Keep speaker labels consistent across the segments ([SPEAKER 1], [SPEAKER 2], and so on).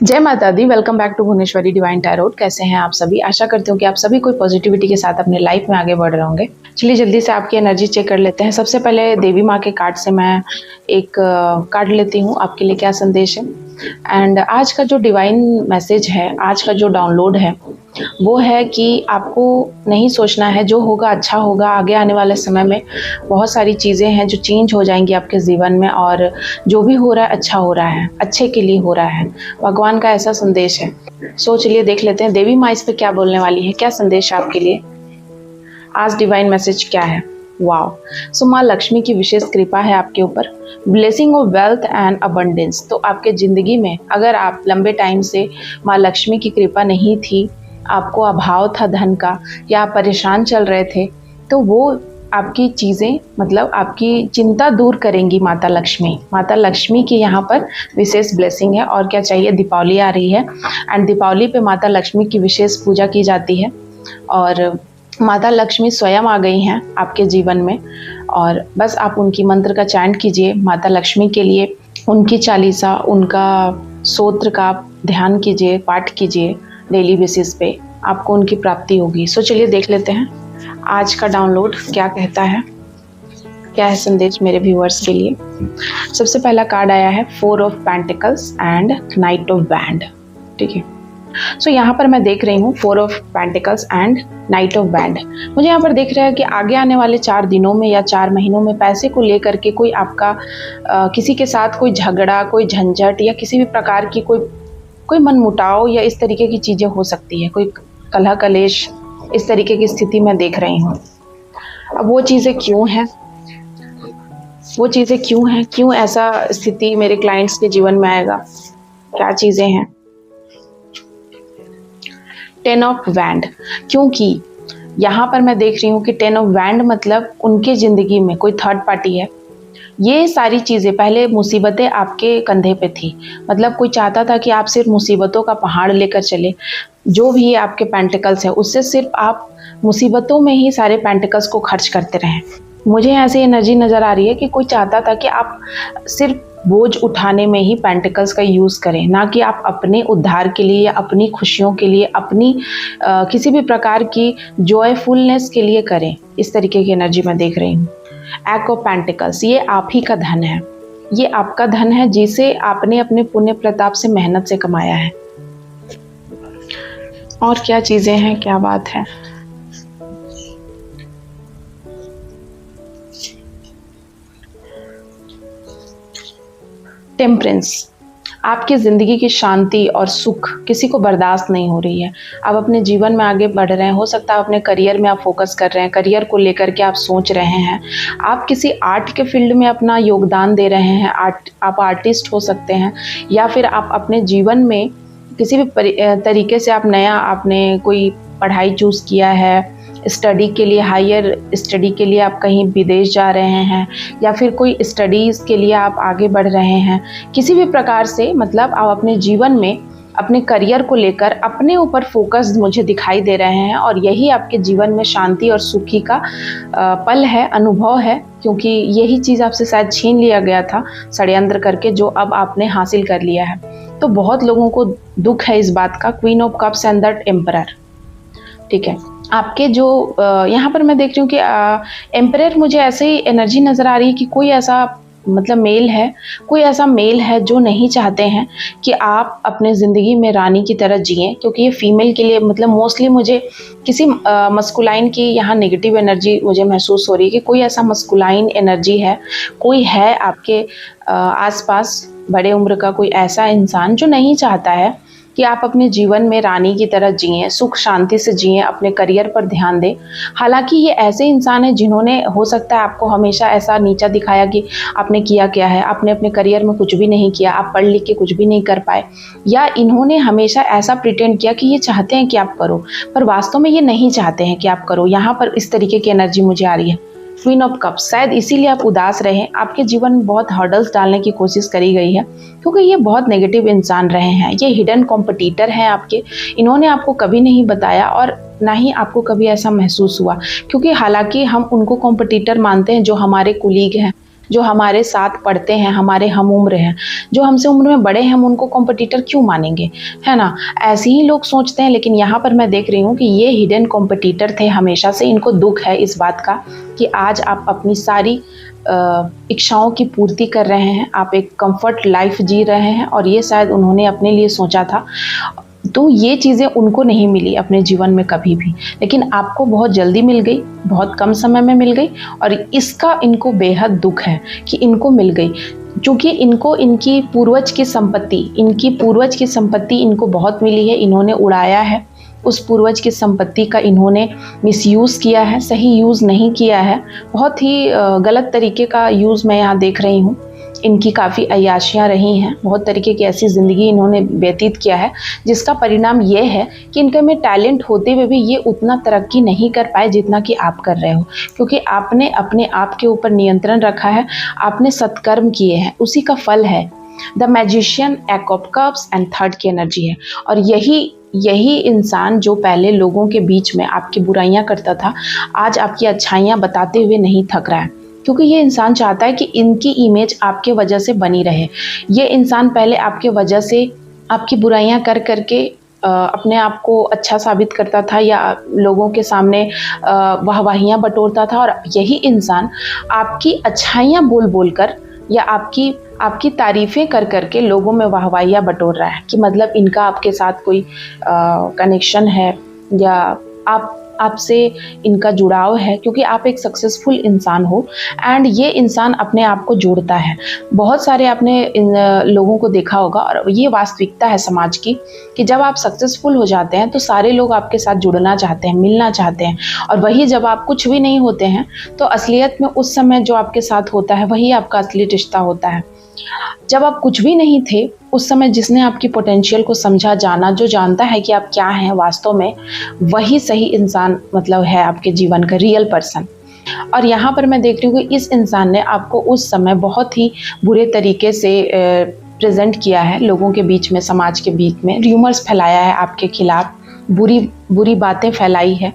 [SPEAKER 1] जय माता दी। Welcome back to Bhuvaneshwari divine tarot. कैसे हैं आप सभी? आशा करती हूँ कि आप सभी कोई पॉजिटिविटी के साथ अपने लाइफ में आगे बढ़ रहे होंगे। चलिए जल्दी से आपकी एनर्जी चेक कर लेते हैं। सबसे पहले देवी माँ के कार्ड से मैं एक कार्ड लेती हूँ, आपके लिए क्या संदेश है। एंड आज का जो डिवाइन मैसेज है, आज का जो डाउनलोड है वो है कि आपको नहीं सोचना है, जो होगा अच्छा होगा। आगे आने वाले समय में बहुत सारी चीज़ें हैं जो चेंज हो जाएंगी आपके जीवन में, और जो भी हो रहा है अच्छा हो रहा है, अच्छे के लिए हो रहा है। भगवान का ऐसा संदेश है। सो चलिए देख लेते हैं देवी माँ इस पे क्या बोलने वाली है, क्या संदेश है आपके लिए। आज डिवाइन मैसेज क्या है। वाओ। सो माँ लक्ष्मी की विशेष कृपा है आपके ऊपर, blessing of wealth and abundance. तो आपके ज़िंदगी में अगर आप लंबे टाइम से माँ लक्ष्मी की कृपा नहीं थी, आपको अभाव था धन का, या आप परेशान चल रहे थे, तो वो आपकी चीज़ें मतलब आपकी चिंता दूर करेंगी माता लक्ष्मी। माता लक्ष्मी की यहाँ पर विशेष ब्लेसिंग है। और क्या चाहिए, दीपावली आ रही है एंड दीपावली पे माता लक्ष्मी की विशेष पूजा की जाती है, और माता लक्ष्मी स्वयं आ गई हैं आपके जीवन में। और बस आप उनकी मंत्र का चैंट कीजिए माता लक्ष्मी के लिए, उनकी चालीसा, उनका स्तोत्र का आप ध्यान कीजिए, पाठ कीजिए डेली बेसिस पे, आपको उनकी प्राप्ति होगी। सो चलिए देख लेते हैं आज का डाउनलोड क्या कहता है, क्या है संदेश मेरे व्यूअर्स के लिए। सबसे पहला कार्ड आया है 4 of pentacles and night of band. ठीक है, सो यहाँ पर मैं देख रही हूँ 4 of pentacles and night of band. मुझे यहाँ पर दिख रहा है कि आगे आने वाले 4 दिनों में या 4 महीनों में पैसे को लेकर के कोई आपका किसी के साथ कोई झगड़ा, कोई झंझट, या किसी भी प्रकार की कोई मनमुटाव या इस तरीके की चीज़ें हो सकती है। कोई कलह कलेश, इस तरीके की स्थिति मैं देख रही हूँ। अब वो चीज़ें क्यों हैं, क्यों ऐसा स्थिति मेरे क्लाइंट्स के जीवन में आएगा, क्या चीज़ें हैं। 10 ऑफ वैंड, क्योंकि यहाँ पर मैं देख रही हूँ कि 10 ऑफ वैंड मतलब उनके ज़िंदगी में कोई थर्ड पार्टी है। ये सारी चीज़ें, पहले मुसीबतें आपके कंधे पे थी, मतलब कोई चाहता था कि आप सिर्फ मुसीबतों का पहाड़ लेकर चले। जो भी आपके पेंटिकल्स है उससे सिर्फ आप मुसीबतों में ही सारे पेंटिकल्स को खर्च करते रहें। मुझे ऐसी एनर्जी नज़र आ रही है कि कोई चाहता था कि आप सिर्फ बोझ उठाने में ही पेंटिकल्स का यूज़ करें, ना कि आप अपने उद्धार के लिए या अपनी खुशियों के लिए, अपनी किसी भी प्रकार की जॉयफुलनेस के लिए करें। इस तरीके की एनर्जी मैं देख रही हूँ। एक्ट ऑफ पेंटिकल्स, ये आप ही का धन है, ये आपका धन है जिसे आपने अपने पुण्य प्रताप से, मेहनत से कमाया है। और क्या चीज़ें हैं, क्या बात है। टेम्परेंस, आपकी ज़िंदगी की शांति और सुख किसी को बर्दाश्त नहीं हो रही है। आप अपने जीवन में आगे बढ़ रहे हैं, हो सकता है अपने करियर में आप फोकस कर रहे हैं, करियर को लेकर के आप सोच रहे हैं, आप किसी आर्ट के फील्ड में अपना योगदान दे रहे हैं, आप आर्टिस्ट हो सकते हैं, या फिर आप अपने जीवन में किसी भी तरीके से आपने कोई पढ़ाई चूज़ किया है, स्टडी के लिए, हायर स्टडी के लिए आप कहीं विदेश जा रहे हैं, या फिर कोई स्टडीज़ के लिए आप आगे बढ़ रहे हैं। किसी भी प्रकार से मतलब आप अपने जीवन में अपने करियर को लेकर अपने ऊपर फोकस मुझे दिखाई दे रहे हैं, और यही आपके जीवन में शांति और सुखी का पल है, अनुभव है, क्योंकि यही चीज़ आपसे शायद छीन लिया गया था षड्यंत्र करके, जो अब आपने हासिल कर लिया है। तो बहुत लोगों को दुख है इस बात का। Queen of cups and that emperor. ठीक है, आपके जो यहाँ पर मैं देख रही हूँ कि एम्परर, मुझे ऐसे ही एनर्जी नज़र आ रही है कि कोई ऐसा मतलब कोई ऐसा मेल है जो नहीं चाहते हैं कि आप अपने ज़िंदगी में रानी की तरह जिएं, क्योंकि ये फीमेल के लिए मतलब मोस्टली मुझे किसी मस्कुलाइन की यहाँ नेगेटिव एनर्जी मुझे महसूस हो रही है कि कोई ऐसा मस्कुलाइन एनर्जी है, कोई है आपके आसपास बड़े उम्र का कोई ऐसा इंसान जो नहीं चाहता है कि आप अपने जीवन में रानी की तरह जिएं, सुख शांति से जिएं, अपने करियर पर ध्यान दें। हालांकि ये ऐसे इंसान हैं जिन्होंने, हो सकता है आपको हमेशा ऐसा नीचा दिखाया कि आपने किया क्या है, आपने अपने करियर में कुछ भी नहीं किया, आप पढ़ लिख के कुछ भी नहीं कर पाए, या इन्होंने हमेशा ऐसा प्रिटेंड किया कि ये चाहते हैं कि आप करो, पर वास्तव में ये नहीं चाहते हैं कि आप करो। यहाँ पर इस तरीके की एनर्जी मुझे आ रही है। क्वीन ऑफ कप्स, शायद इसीलिए आप उदास रहे, आपके जीवन में बहुत हर्डल्स डालने की कोशिश करी गई है, क्योंकि ये बहुत नेगेटिव इंसान रहे हैं, ये हिडन कॉम्पिटिटर हैं आपके। इन्होंने आपको कभी नहीं बताया और ना ही आपको कभी ऐसा महसूस हुआ, क्योंकि हालांकि हम उनको कॉम्पिटिटर मानते हैं जो हमारे कुलीग हैं, जो हमारे साथ पढ़ते हैं, हमारे हम उम्र हैं, जो हमसे उम्र में बड़े हैं, हम उनको कॉम्पिटिटर क्यों मानेंगे, है ना। ऐसे ही लोग सोचते हैं, लेकिन यहाँ पर मैं देख रही हूँ कि ये हिडन कॉम्पिटिटर थे हमेशा से। इनको दुख है इस बात का कि आज आप अपनी सारी इच्छाओं की पूर्ति कर रहे हैं, आप एक कंफर्ट लाइफ जी रहे हैं, और ये शायद उन्होंने अपने लिए सोचा था। तो ये चीज़ें उनको नहीं मिली अपने जीवन में कभी भी, लेकिन आपको बहुत जल्दी मिल गई, बहुत कम समय में मिल गई, और इसका इनको बेहद दुख है कि इनको मिल गई, क्योंकि इनको इनकी पूर्वज की संपत्ति इनको बहुत मिली है। इन्होंने उड़ाया है उस पूर्वज की संपत्ति का, इन्होंने मिसयूज़ किया है, सही यूज़ नहीं किया है, बहुत ही गलत तरीके का यूज़ मैं यहाँ देख रही हूँ। इनकी काफ़ी अय्याशियाँ रही हैं, बहुत तरीके की ऐसी ज़िंदगी इन्होंने व्यतीत किया है, जिसका परिणाम ये है कि इनके में टैलेंट होते हुए भी ये उतना तरक्की नहीं कर पाए जितना कि आप कर रहे हो, क्योंकि आपने अपने आप के ऊपर नियंत्रण रखा है, आपने सत्कर्म किए हैं, उसी का फल है। द मैजिशियन, एक ऑफ कप्स एंड थर्ड की एनर्जी है, और यही इंसान जो पहले लोगों के बीच में आपकी बुराइयां करता था, आज आपकी अच्छाइयां बताते हुए नहीं थक रहा है, क्योंकि ये इंसान चाहता है कि इनकी इमेज आपके वजह से बनी रहे। ये इंसान पहले आपके वजह से आपकी बुराइयां कर करके अपने आप को अच्छा साबित करता था, या लोगों के सामने वाहवाहियाँ बटोरता था, और यही इंसान आपकी अच्छाइयाँ बोल बोल कर या आपकी तारीफ़ें कर करके लोगों में वाहवाहियाँ बटोर रहा है, कि मतलब इनका आपके साथ कोई कनेक्शन है, या आपसे इनका जुड़ाव है, क्योंकि आप एक सक्सेसफुल इंसान हो। एंड ये इंसान अपने आप को जोड़ता है। बहुत सारे आपने इन लोगों को देखा होगा, और ये वास्तविकता है समाज की, कि जब आप सक्सेसफुल हो जाते हैं तो सारे लोग आपके साथ जुड़ना चाहते हैं, मिलना चाहते हैं, और वही जब आप कुछ भी नहीं होते हैं तो असलियत में उस समय जो आपके साथ होता है वही आपका असली रिश्ता होता है। जब आप कुछ भी नहीं थे उस समय जिसने आपकी पोटेंशियल को समझा, जाना, जो जानता है कि आप क्या हैं वास्तव में, वही सही इंसान मतलब है आपके जीवन का रियल पर्सन। और यहाँ पर मैं देख रही हूँ कि इस इंसान ने आपको उस समय बहुत ही बुरे तरीके से प्रेजेंट किया है लोगों के बीच में, समाज के बीच में, र्यूमर्स फैलाया है आपके खिलाफ, बुरी बातें फैलाई है,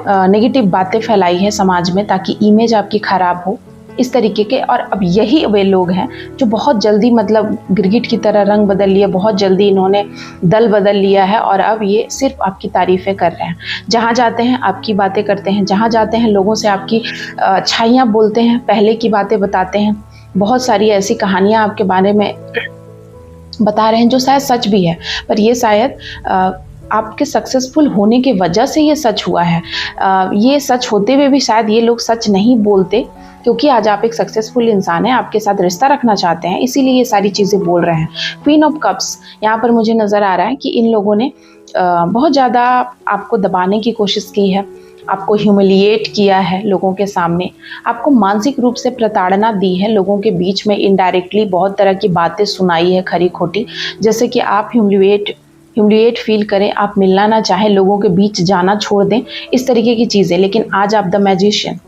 [SPEAKER 1] नेगेटिव बातें फैलाई है समाज में, ताकि इमेज आपकी खराब हो, इस तरीके के। और अब यही वे लोग हैं जो बहुत जल्दी मतलब गिरगिट की तरह रंग बदल लिया, बहुत जल्दी इन्होंने दल बदल लिया है, और अब ये सिर्फ आपकी तारीफ़ें कर रहे हैं। जहाँ जाते हैं आपकी बातें करते हैं, जहाँ जाते हैं लोगों से आपकी अच्छाइयाँ बोलते हैं, पहले की बातें बताते हैं। बहुत सारी ऐसी कहानियाँ आपके बारे में बता रहे हैं जो शायद सच भी है, पर ये शायद आपके सक्सेसफुल होने की वजह से ये सच हुआ है। ये सच होते हुए भी शायद ये लोग सच नहीं बोलते, क्योंकि आज आप एक सक्सेसफुल इंसान हैं, आपके साथ रिश्ता रखना चाहते हैं, इसीलिए ये सारी चीज़ें बोल रहे हैं। क्वीन ऑफ कप्स यहाँ पर मुझे नज़र आ रहा है कि इन लोगों ने बहुत ज़्यादा आपको दबाने की कोशिश की है, आपको ह्यूमिलिएट किया है लोगों के सामने, आपको मानसिक रूप से प्रताड़ना दी है, लोगों के बीच में इनडायरेक्टली बहुत तरह की बातें सुनाई है खरी खोटी, जैसे कि आप ह्यूमिलिएट फील करें, आप मिलना ना चाहें, लोगों के बीच जाना छोड़ दें, इस तरीके की चीज़ें। लेकिन आज आप द मैजिशियन,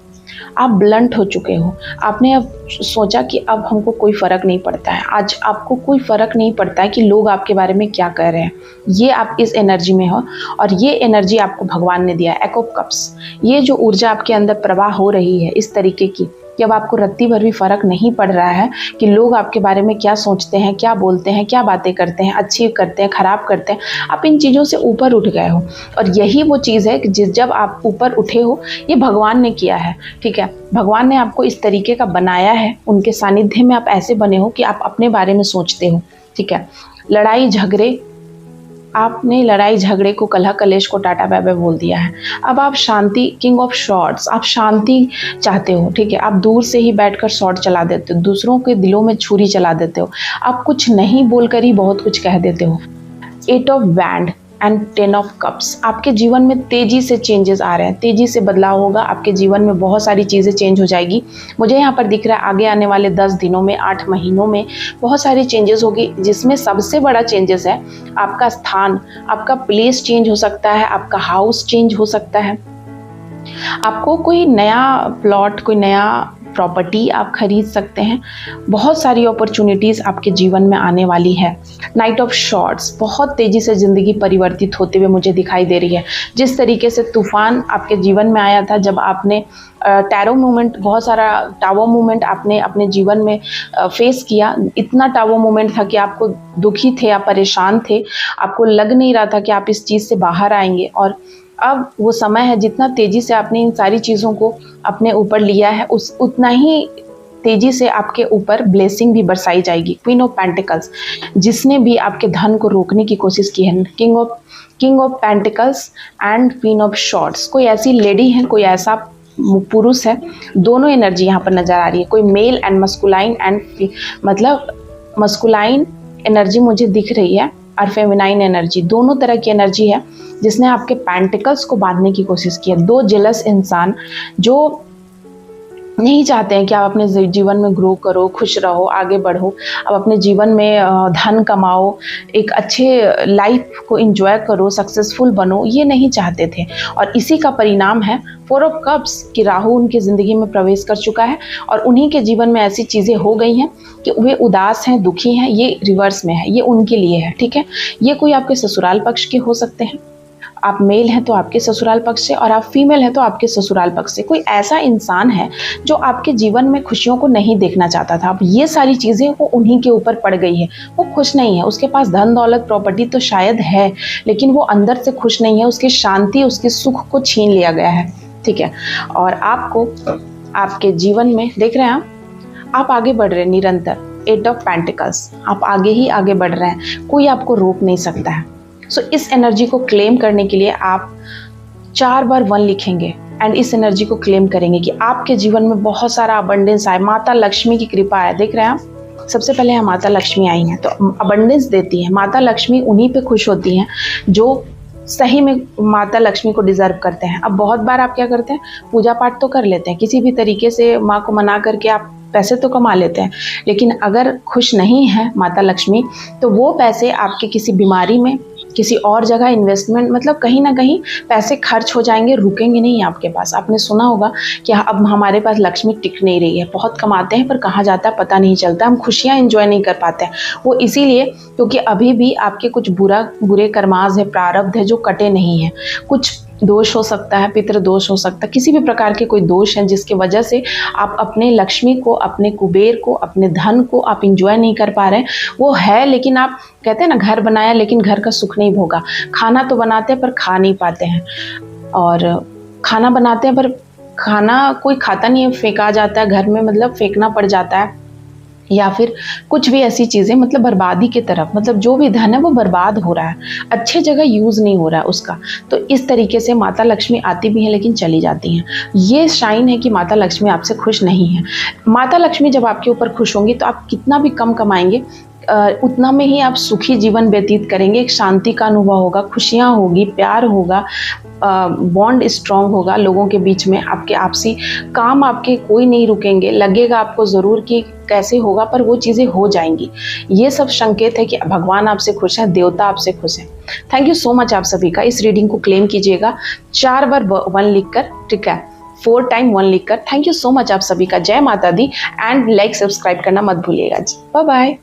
[SPEAKER 1] आप ब्लंट हो चुके हो। आपने अब सोचा कि अब हमको कोई फ़र्क नहीं पड़ता है। आज आपको कोई फ़र्क नहीं पड़ता है कि लोग आपके बारे में क्या कह रहे हैं। ये आप इस एनर्जी में हो, और ये एनर्जी आपको भगवान ने दिया है, एक ऑफ कप्स। ये जो ऊर्जा आपके अंदर प्रवाह हो रही है इस तरीके की, जब आपको रत्ती भर भी फ़र्क नहीं पड़ रहा है कि लोग आपके बारे में क्या सोचते हैं, क्या बोलते हैं, क्या बातें करते हैं, अच्छी करते हैं, ख़राब करते हैं, आप इन चीज़ों से ऊपर उठ गए हो। और यही वो चीज़ है कि जब आप ऊपर उठे हो, ये भगवान ने किया है, ठीक है। भगवान ने आपको इस तरीके का बनाया है, उनके सानिध्य में आप ऐसे बने हो कि आप अपने बारे में सोचते हो, ठीक है। लड़ाई झगड़े, आपने लड़ाई झगड़े को, कलह कलेश को टाटा बाय बाय बोल दिया है। अब आप शांति, किंग ऑफ शॉर्ट्स, आप शांति चाहते हो, ठीक है। आप दूर से ही बैठकर शॉर्ट चला देते हो, दूसरों के दिलों में छुरी चला देते हो, आप कुछ नहीं बोलकर ही बहुत कुछ कह देते हो। Eight of wand and 10 of cups, आपके जीवन में तेज़ी से चेंजेस आ रहे हैं, तेज़ी से बदलाव होगा आपके जीवन में, बहुत सारी चीज़ें चेंज हो जाएगी। मुझे यहाँ पर दिख रहा है आगे आने वाले 10 दिनों में, 8 महीनों में बहुत सारी चेंजेस होगी, जिसमें सबसे बड़ा चेंजेस है आपका स्थान, आपका प्लेस चेंज हो सकता है, आपका हाउस चेंज हो सकता है, आपको कोई नया प्लॉट, कोई नया प्रॉपर्टी आप खरीद सकते हैं। बहुत सारी अपॉर्चुनिटीज़ आपके जीवन में आने वाली है। नाइट ऑफ शॉर्ट्स, बहुत तेज़ी से ज़िंदगी परिवर्तित होते हुए मुझे दिखाई दे रही है। जिस तरीके से तूफान आपके जीवन में आया था जब आपने टैरो मूवमेंट, बहुत सारा टावो मूवमेंट आपने अपने जीवन में फेस किया। इतना टावो मूवमेंट था कि आपको दुखी थे, आप परेशान थे, आपको लग नहीं रहा था कि आप इस चीज़ से बाहर आएंगे। और अब वो समय है, जितना तेज़ी से आपने इन सारी चीज़ों को अपने ऊपर लिया है उतना ही तेज़ी से आपके ऊपर ब्लेसिंग भी बरसाई जाएगी। क्वीन ऑफ पेंटिकल्स, जिसने भी आपके धन को रोकने की कोशिश की है। King of pentacles and queen of shorts, कोई ऐसी लेडी है, कोई ऐसा पुरुष है, दोनों एनर्जी यहाँ पर नज़र आ रही है। कोई मेल एंड मस्कुलाइन एंड मतलब मस्कुलाइन एनर्जी मुझे दिख रही है और फेमिनाइन एनर्जी, दोनों तरह की एनर्जी है जिसने आपके पेंटिकल्स को बांधने की कोशिश की है। दो जेलस इंसान जो नहीं चाहते हैं कि आप अपने जीवन में ग्रो करो, खुश रहो, आगे बढ़ो, आप अपने जीवन में धन कमाओ, एक अच्छे लाइफ को एंजॉय करो, सक्सेसफुल बनो, ये नहीं चाहते थे। और इसी का परिणाम है 4 ऑफ कप्स कि राहु उनकी ज़िंदगी में प्रवेश कर चुका है और उन्हीं के जीवन में ऐसी चीज़ें हो गई हैं कि वे उदास हैं, दुखी हैं। ये रिवर्स में है, ये उनके लिए है, ठीक है। ये कोई आपके ससुराल पक्ष के हो सकते हैं, आप मेल हैं तो आपके ससुराल पक्ष से, और आप फीमेल हैं तो आपके ससुराल पक्ष से। कोई ऐसा इंसान है जो आपके जीवन में खुशियों को नहीं देखना चाहता था। अब ये सारी चीज़ें वो उन्हीं के ऊपर पड़ गई है। वो खुश नहीं है, उसके पास धन दौलत प्रॉपर्टी तो शायद है, लेकिन वो अंदर से खुश नहीं है। उसकी शांति, उसके सुख को छीन लिया गया है, ठीक है। और आपको आपके जीवन में देख रहे हैं आप आगे बढ़ रहे हैं निरंतर। 8 ऑफ पेंटिकल्स, आप आगे ही आगे बढ़ रहे हैं, कोई आपको रोक नहीं सकता है। सो इस एनर्जी को क्लेम करने के लिए आप 4 बार 1 लिखेंगे एंड इस एनर्जी को क्लेम करेंगे कि आपके जीवन में बहुत सारा अबंडेंस आए, माता लक्ष्मी की कृपा है। देख रहे हैं आप, सबसे पहले यहाँ माता लक्ष्मी आई हैं तो अबंडेंस देती हैं। माता लक्ष्मी उन्हीं पे खुश होती हैं जो सही में माता लक्ष्मी को डिजर्व करते हैं। अब बहुत बार आप क्या करते हैं, पूजा पाठ तो कर लेते हैं, किसी भी तरीके से माँ को मना करके आप पैसे तो कमा लेते हैं, लेकिन अगर खुश नहीं है माता लक्ष्मी तो वो पैसे आपके किसी बीमारी में, किसी और जगह इन्वेस्टमेंट, मतलब कहीं ना कहीं पैसे खर्च हो जाएंगे, रुकेंगे नहीं आपके पास। आपने सुना होगा कि अब हमारे पास लक्ष्मी टिक नहीं रही है, बहुत कमाते हैं पर कहाँ जाता है पता नहीं चलता, हम खुशियाँ एंजॉय नहीं कर पाते हैं। वो इसीलिए क्योंकि अभी भी आपके कुछ बुरे कर्माज है, प्रारब्ध है जो कटे नहीं हैं। कुछ दोष हो सकता है, पितृ दोष हो सकता है, किसी भी प्रकार के कोई दोष हैं जिसकी वजह से आप अपने लक्ष्मी को, अपने कुबेर को, अपने धन को आप इंजॉय नहीं कर पा रहे हैं। वो है, लेकिन आप कहते हैं ना, घर बनाया लेकिन घर का सुख नहीं भोगा। खाना तो बनाते हैं पर खा नहीं पाते हैं, और खाना बनाते हैं पर खाना कोई खाता नहीं है, फेंका जाता है घर में, मतलब फेंकना पड़ जाता है, या फिर कुछ भी ऐसी चीज़ें, मतलब बर्बादी की तरफ, मतलब जो भी धन है वो बर्बाद हो रहा है, अच्छे जगह यूज़ नहीं हो रहा है उसका। तो इस तरीके से माता लक्ष्मी आती भी हैं लेकिन चली जाती हैं। ये साइन है कि माता लक्ष्मी आपसे खुश नहीं है। माता लक्ष्मी जब आपके ऊपर खुश होंगी तो आप कितना भी कम कमाएंगे उतना में ही आप सुखी जीवन व्यतीत करेंगे। एक शांति का अनुभव होगा, खुशियाँ होगी, प्यार होगा, बॉन्ड स्ट्रांग होगा लोगों के बीच में, आपके आपसी काम आपके कोई नहीं रुकेंगे। लगेगा आपको ज़रूर कि कैसे होगा, पर वो चीज़ें हो जाएंगी। ये सब संकेत है कि भगवान आपसे खुश है, देवता आपसे खुश है। थैंक यू सो मच आप सभी का। इस रीडिंग को क्लेम कीजिएगा 4 बार 1 लिखकर, ठीक है, 4 टाइम 1 लिखकर। थैंक यू सो मच आप सभी का। जय माता दी, एंड लाइक सब्सक्राइब करना मत भूलिएगा जी। Bye bye.